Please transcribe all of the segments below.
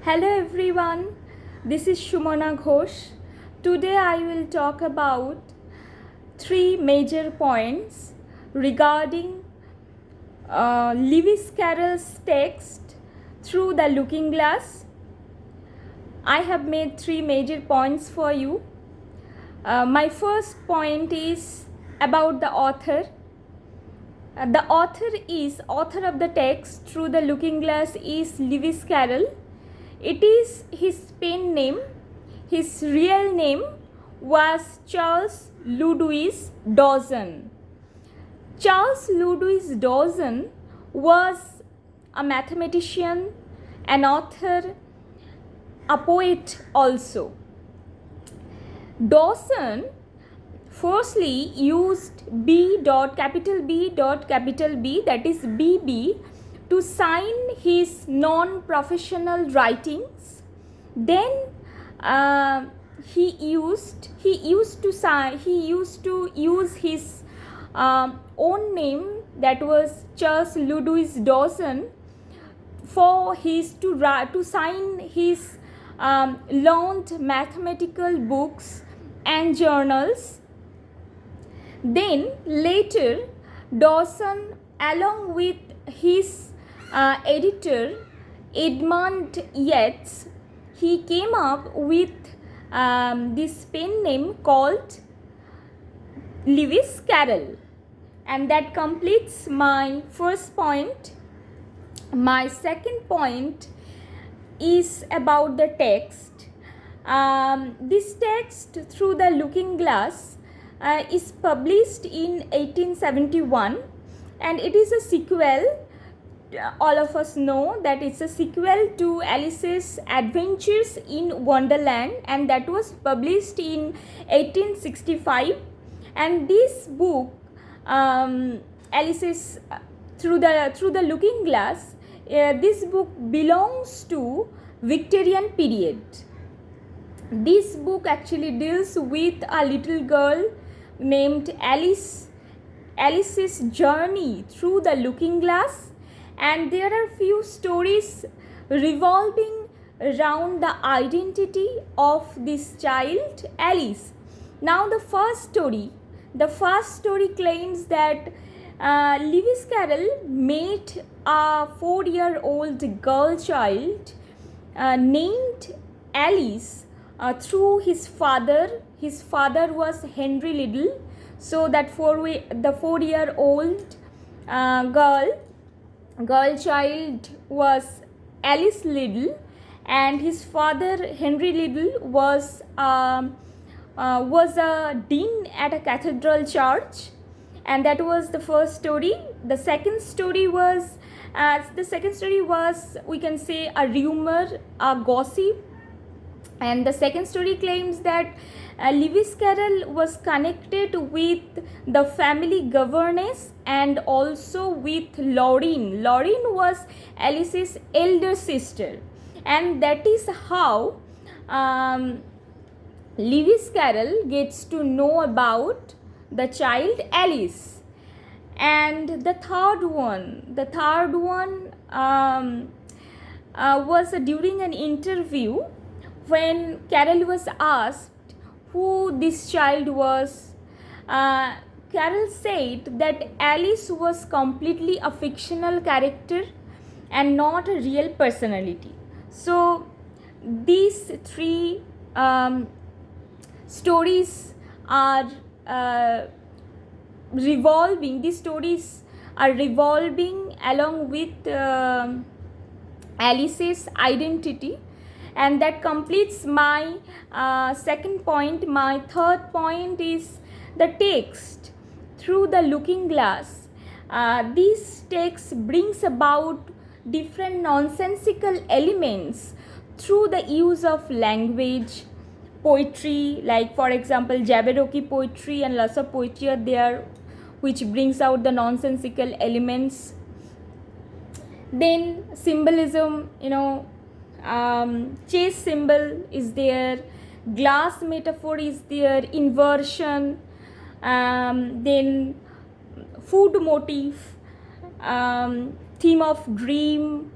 Hello everyone, this is Shumana Ghosh. Today I will talk about three major points regarding Lewis Carroll's text Through the Looking Glass. I have made three major points for you. My first point is about the author. The author of the text Through the Looking Glass is Lewis Carroll. It is his pen name. His real name was Charles Ludwig Dawson. Charles Ludwig Dawson was a mathematician, an author, a poet also. Dawson firstly used capital B, that is BB, to sign his non-professional writings. Then he used to use his own name, that was Charles Ludwig Dawson, for to sign his learned mathematical books and journals. Then later Dawson, along with his editor Edmund Yates, he came up with this pen name called Lewis Carroll, and that completes my first point. My second point is about the text. This text Through the Looking Glass is published in 1871, and it is a sequel. All of us know that it's a sequel to Alice's Adventures in Wonderland, and that was published in 1865. And this book, Alice's Through the Looking Glass, this book belongs to Victorian period. This book actually deals with a little girl named Alice's journey through the looking glass, and there are few stories revolving around the identity of this child Alice. Now the first story claims that Lewis Carroll met a 4-year-old girl child named Alice through his father. His father was Henry Liddell. So that the 4-year-old girl child was Alice Liddell, and his father Henry Liddell was a dean at a cathedral church. And that was the first story. The second story was we can say a rumor, a gossip. And the second story claims that Lewis Carroll was connected with the family governess and also with Lorraine. Lorraine was Alice's elder sister, and that is how Lewis Carroll gets to know about the child Alice. And the third one was during an interview when Carroll was asked who this child was. Carroll said that Alice was completely a fictional character and not a real personality. So these three stories are revolving along with Alice's identity, and that completes my second point. My third point is the text Through the Looking Glass. This text brings about different nonsensical elements through the use of language, poetry, like for example Jabberwocky poetry and lots of poetry are there which brings out the nonsensical elements. Then symbolism, chess symbol is there, glass metaphor is there, inversion, then food motif, theme of dream,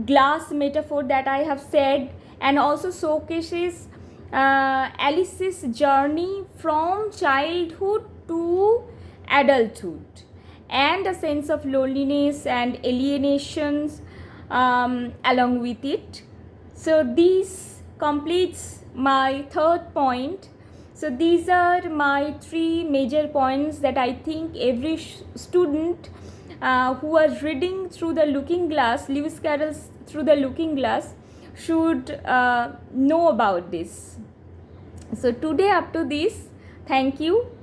glass metaphor that I have said, and also showcases Alice's journey from childhood to adulthood, and a sense of loneliness and alienations along with it. So this completes my third point. So these are my three major points that I think every student who are reading through the Looking Glass, Lewis Carroll's Through the Looking Glass, should know about this. So today up to this, thank you.